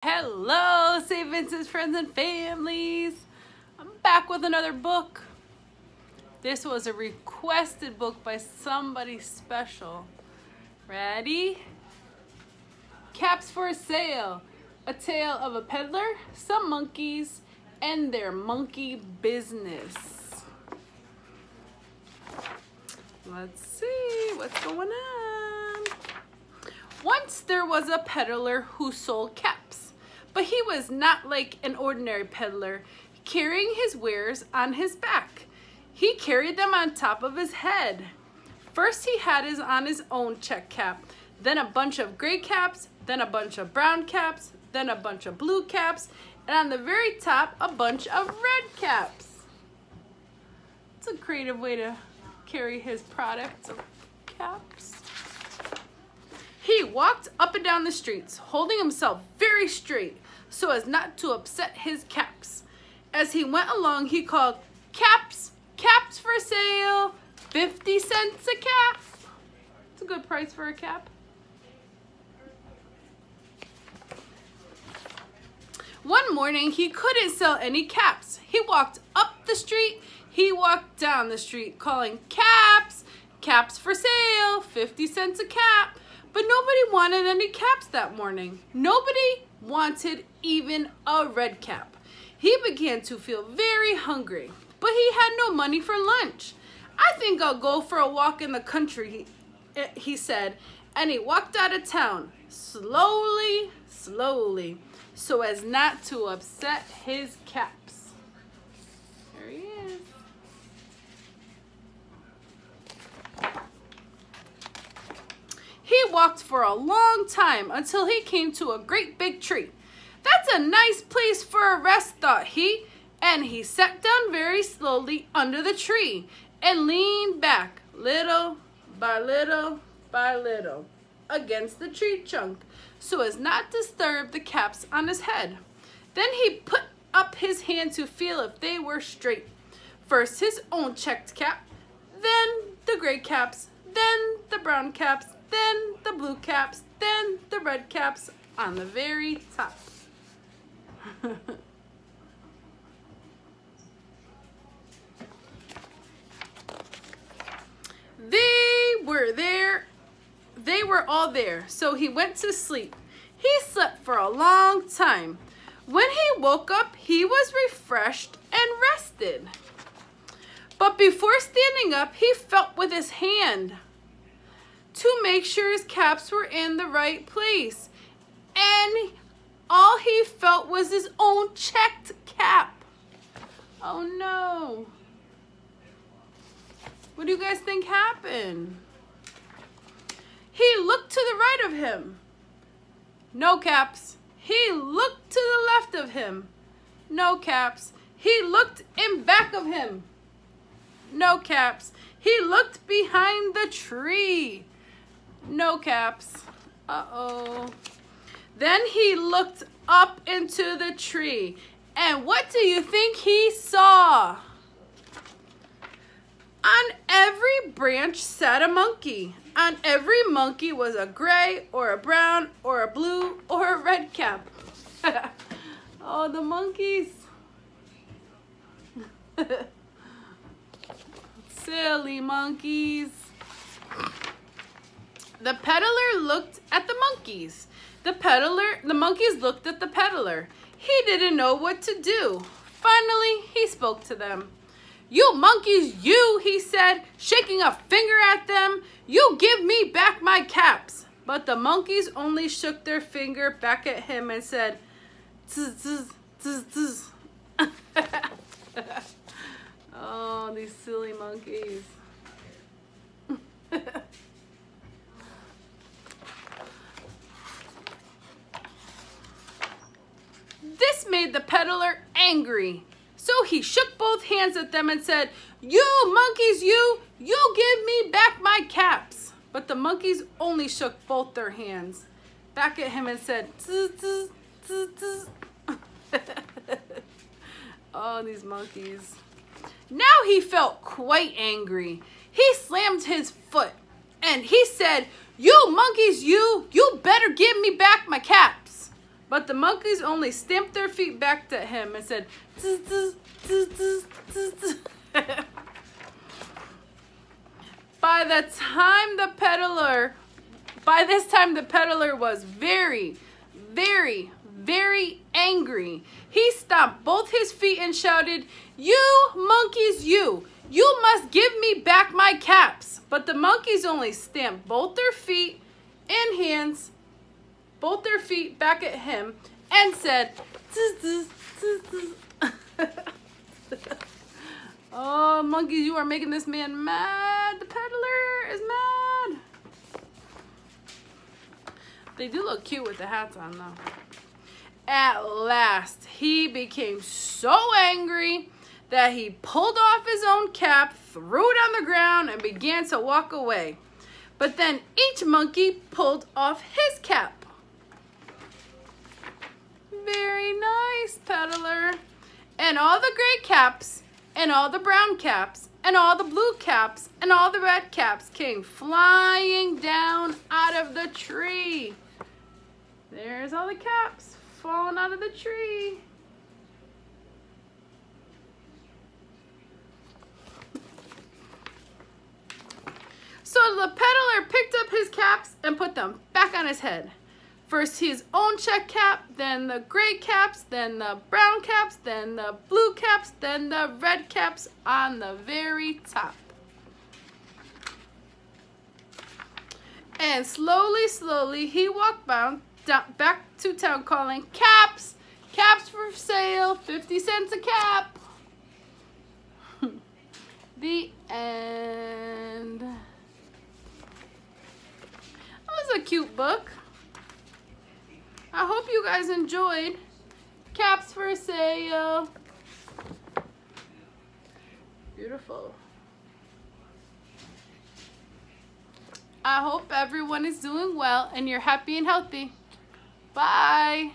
Hello, St. Vincent's friends and families. I'm back with another book. This was a requested book by somebody special. Ready? Caps for Sale. A tale of a peddler, some monkeys, and their monkey business. Let's see what's going on. Once there was a peddler who sold caps. But he was not like an ordinary peddler, carrying his wares on his back. He carried them on top of his head. First he had on his own check cap, then a bunch of gray caps, then a bunch of brown caps, then a bunch of blue caps, and on the very top, a bunch of red caps. It's a creative way to carry his products of caps. He walked up and down the streets, holding himself very straight so as not to upset his caps. As he went along, he called, "Caps, caps for sale, 50 cents a cap." It's a good price for a cap. One morning, he couldn't sell any caps. He walked up the street, he walked down the street, calling, "Caps, caps for sale, 50 cents a cap." But nobody wanted any caps that morning. Nobody wanted even a red cap. He began to feel very hungry, but he had no money for lunch. "I think I'll go for a walk in the country," he said, and he walked out of town, slowly, slowly, so as not to upset his caps. There he is. He walked for a long time until he came to a great big tree. "That's a nice place for a rest," thought he, and he sat down very slowly under the tree and leaned back little by little by little against the tree trunk so as not to disturb the caps on his head. Then he put up his hand to feel if they were straight. First his own checked cap, then the gray caps, then the brown caps, then the blue caps, then the red caps on the very top. They were all there, so he went to sleep. He slept for a long time. When he woke up, he was refreshed and rested. But before standing up, he felt with his hand to make sure his caps were in the right place. And all he felt was his own checked cap. Oh no. What do you guys think happened? He looked to the right of him. No caps. He looked to the left of him. No caps. He looked in back of him. No caps. He looked behind the tree. No caps. Uh-oh. Then he looked up into the tree. And what do you think he saw? On every branch sat a monkey. On every monkey was a gray or a brown or a blue or a red cap. Oh, the monkeys. Silly monkeys. The peddler looked at the monkeys. The monkeys looked at the peddler. He didn't know what to do. Finally, he spoke to them. "You monkeys, you," he said, shaking a finger at them. "You give me back my caps." But the monkeys only shook their finger back at him and said, "Zzz, zzz, zzz, zzz." Oh, these silly monkeys. This made the peddler angry. So he shook both hands at them and said, "You monkeys, you give me back my caps." But the monkeys only shook both their hands back at him and said, "Zzz, zzz, zzz, zzz." Oh, these monkeys. Now he felt quite angry. He slammed his foot and he said, "You monkeys, you better give me back my caps." But the monkeys only stamped their feet back at him and said, "Zzz, zzz, zzz, zzz, zzz, zzz." By this time, the peddler was very, very, very angry. He stomped both his feet and shouted, "You monkeys, you must give me back my caps." But the monkeys only stamped both their feet and hands, both their feet back at him and said, "Zzz, zzz, zzz, zzz." Oh, monkeys, you are making this man mad. The peddler is mad. They do look cute with the hats on, though. At last, he became so angry that he pulled off his own cap, threw it on the ground, and began to walk away. But then each monkey pulled off his cap. Very nice, peddler. And all the gray caps, and all the brown caps, and all the blue caps, and all the red caps came flying down out of the tree. There's all the caps falling out of the tree. So the peddler picked up his caps and put them back on his head. First his own check cap, then the gray caps, then the brown caps, then the blue caps, then the red caps on the very top. And slowly, slowly, he walked back to town calling, "Caps! Caps for sale, 50 cents a cap." The end. That was a cute book. I hope you guys enjoyed. Caps for sale. Beautiful. I hope everyone is doing well and you're happy and healthy. Bye.